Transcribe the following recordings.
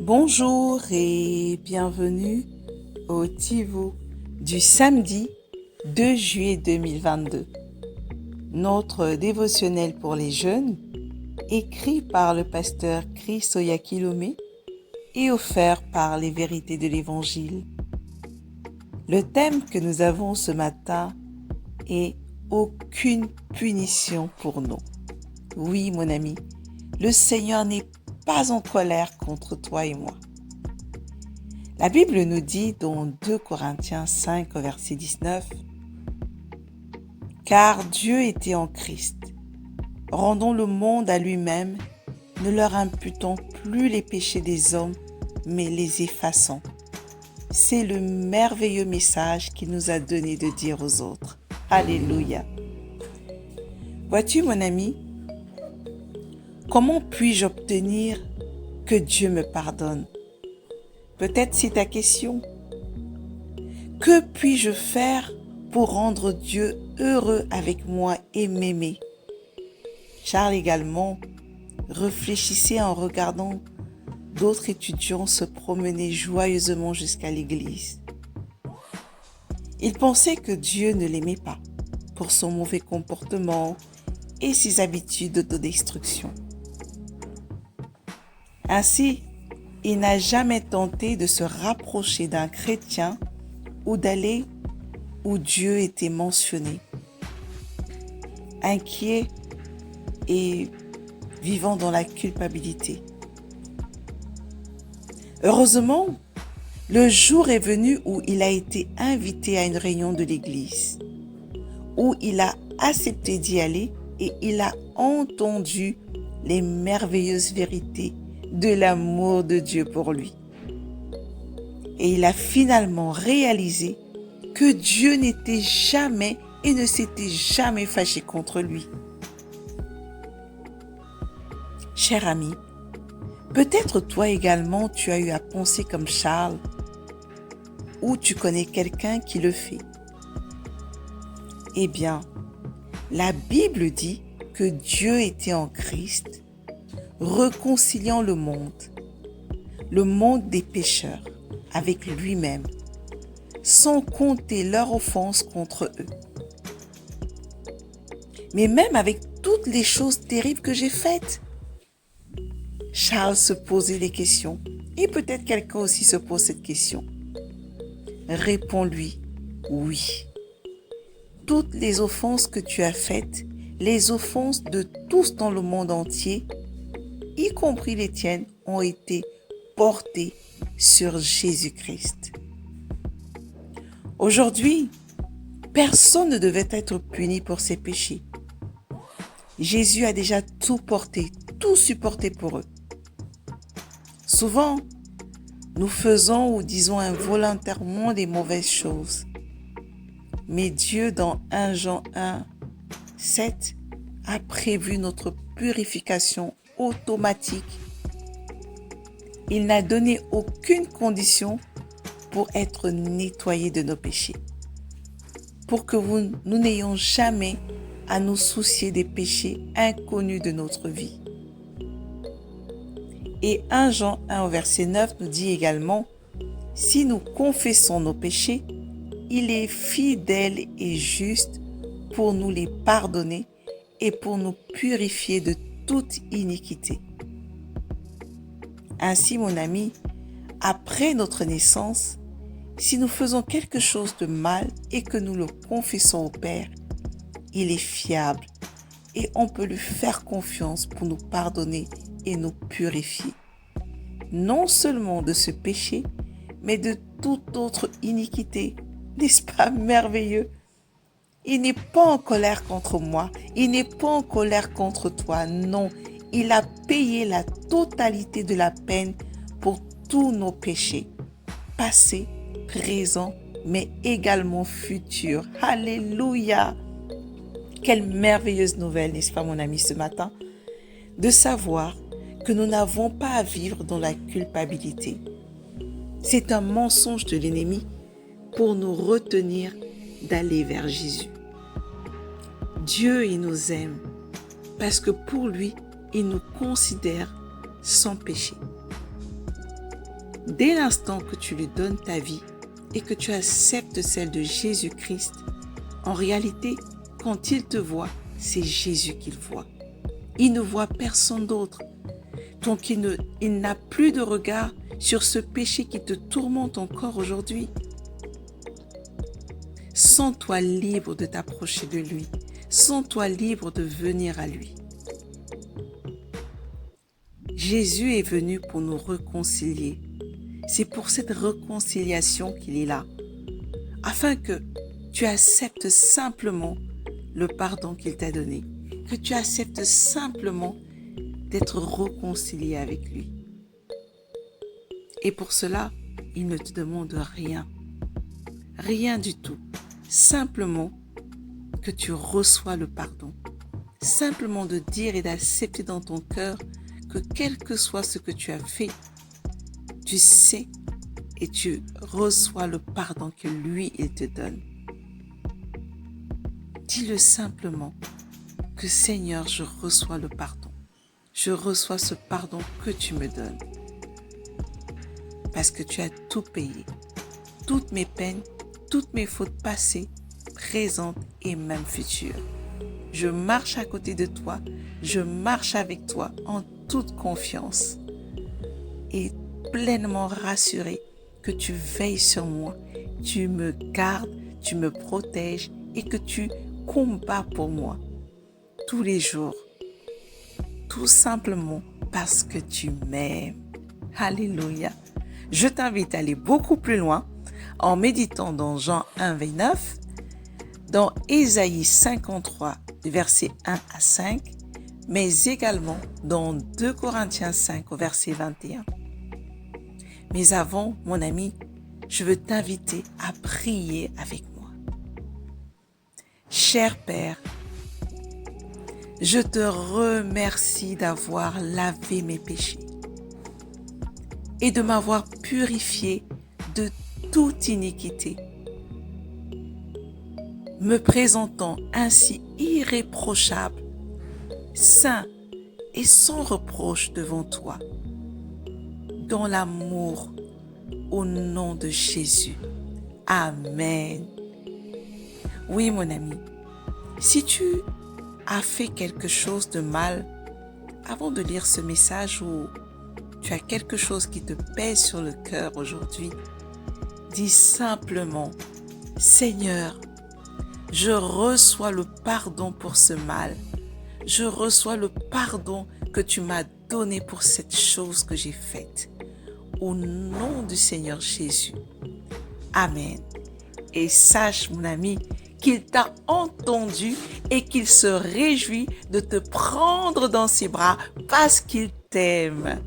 Bonjour et bienvenue au Tivou du samedi 2 juillet 2022. Notre dévotionnel pour les jeunes, écrit par le pasteur Chris Oyakilome et offert par les vérités de l'Évangile. Le thème que nous avons ce matin est « Aucune punition pour nous ». Oui, mon ami, le Seigneur n'est pas en colère contre toi et moi. La Bible nous dit dans 2 Corinthiens 5 au verset 19 « Car Dieu était en Christ, rendons le monde à lui-même, ne leur imputant plus les péchés des hommes, mais les effaçant. » C'est le merveilleux message qu'il nous a donné de dire aux autres. Alléluia. Vois-tu, mon ami, comment puis-je obtenir que Dieu me pardonne? Peut-être c'est ta question. Que puis-je faire pour rendre Dieu heureux avec moi et m'aimer? Charles également réfléchissait en regardant d'autres étudiants se promener joyeusement jusqu'à l'église. Il pensait que Dieu ne l'aimait pas pour son mauvais comportement et ses habitudes d'autodestruction. Ainsi, il n'a jamais tenté de se rapprocher d'un chrétien ou d'aller où Dieu était mentionné. Inquiet et vivant dans la culpabilité. Heureusement, le jour est venu où il a été invité à une réunion de l'église, où il a accepté d'y aller et il a entendu les merveilleuses vérités de l'amour de Dieu pour lui. Et il a finalement réalisé que Dieu n'était jamais et ne s'était jamais fâché contre lui. Cher ami, peut-être toi également tu as eu à penser comme Charles, ou tu connais quelqu'un qui le fait. Eh bien, la Bible dit que Dieu était en Christ, réconciliant le monde des pécheurs, avec lui-même, sans compter leur offense contre eux. Mais même avec toutes les choses terribles que j'ai faites, Charles se posait des questions, et peut-être quelqu'un aussi se pose cette question. Réponds-lui, oui. Toutes les offenses que tu as faites, les offenses de tous dans le monde entier, y compris les tiennes, ont été portées sur Jésus-Christ. Aujourd'hui, personne ne devait être puni pour ses péchés. Jésus a déjà tout porté, tout supporté pour eux. Souvent, nous faisons ou disons involontairement des mauvaises choses. Mais Dieu, dans 1 Jean 1, 7, a prévu notre purification automatique. Il n'a donné aucune condition pour être nettoyés de nos péchés. Pour que nous n'ayons jamais à nous soucier des péchés inconnus de notre vie. Et 1 Jean 1 au verset 9 nous dit également, « Si nous confessons nos péchés, il est fidèle et juste pour nous les pardonner et pour nous purifier de toute iniquité. » Ainsi, mon ami, après notre naissance, si nous faisons quelque chose de mal et que nous le confessons au Père, il est fiable et on peut lui faire confiance pour nous pardonner et nous purifier. Non seulement de ce péché, mais de toute autre iniquité. N'est-ce pas merveilleux? Il n'est pas en colère contre moi, il n'est pas en colère contre toi, non. Il a payé la totalité de la peine pour tous nos péchés, passés, présents, mais également futurs. Alléluia! Quelle merveilleuse nouvelle, n'est-ce pas mon ami, ce matin, de savoir que nous n'avons pas à vivre dans la culpabilité. C'est un mensonge de l'ennemi pour nous retenir d'aller vers Jésus. Dieu, il nous aime parce que pour lui, il nous considère sans péché. Dès l'instant que tu lui donnes ta vie et que tu acceptes celle de Jésus-Christ, en réalité, quand il te voit, c'est Jésus qu'il voit. Il ne voit personne d'autre. Donc il n'a plus de regard sur ce péché qui te tourmente encore aujourd'hui. Sens-toi libre de t'approcher de lui. Sens-toi libre de venir à lui. Jésus est venu pour nous réconcilier. C'est pour cette réconciliation qu'il est là, afin que tu acceptes simplement le pardon qu'il t'a donné, que tu acceptes simplement d'être réconcilié avec lui. Et pour cela, il ne te demande rien, rien du tout, simplement que tu reçois le pardon, simplement de dire et d'accepter dans ton cœur que quel que soit ce que tu as fait, tu sais et tu reçois le pardon que lui, il te donne. Dis-le simplement que Seigneur, je reçois le pardon. Je reçois ce pardon que tu me donnes. Parce que tu as tout payé. Toutes mes peines, toutes mes fautes passées, présentes et même futures. Je marche à côté de toi. Je marche avec toi en toute confiance. Et pleinement rassuré que tu veilles sur moi. Tu me gardes, tu me protèges et que tu combats pour moi tous les jours. Tout simplement parce que tu m'aimes. Alléluia. Je t'invite à aller beaucoup plus loin en méditant dans Jean 1, 29, dans Ésaïe 53, versets 1 à 5, mais également dans 2 Corinthiens 5, au verset 21. Mais avant, mon ami, je veux t'inviter à prier avec moi. Cher Père, je te remercie d'avoir lavé mes péchés et de m'avoir purifié de toute iniquité, me présentant ainsi irréprochable, saint et sans reproche devant toi, dans l'amour, au nom de Jésus. Amen. Oui, mon ami, si tu as fait quelque chose de mal, avant de lire ce message ou tu as quelque chose qui te pèse sur le cœur aujourd'hui, dis simplement, Seigneur, je reçois le pardon pour ce mal. Je reçois le pardon que tu m'as donné pour cette chose que j'ai faite. Au nom du Seigneur Jésus. Amen. Et sache, mon ami, qu'il t'a entendu et qu'il se réjouit de te prendre dans ses bras parce qu'il t'aime.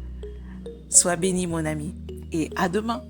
Sois béni, mon ami, et à demain.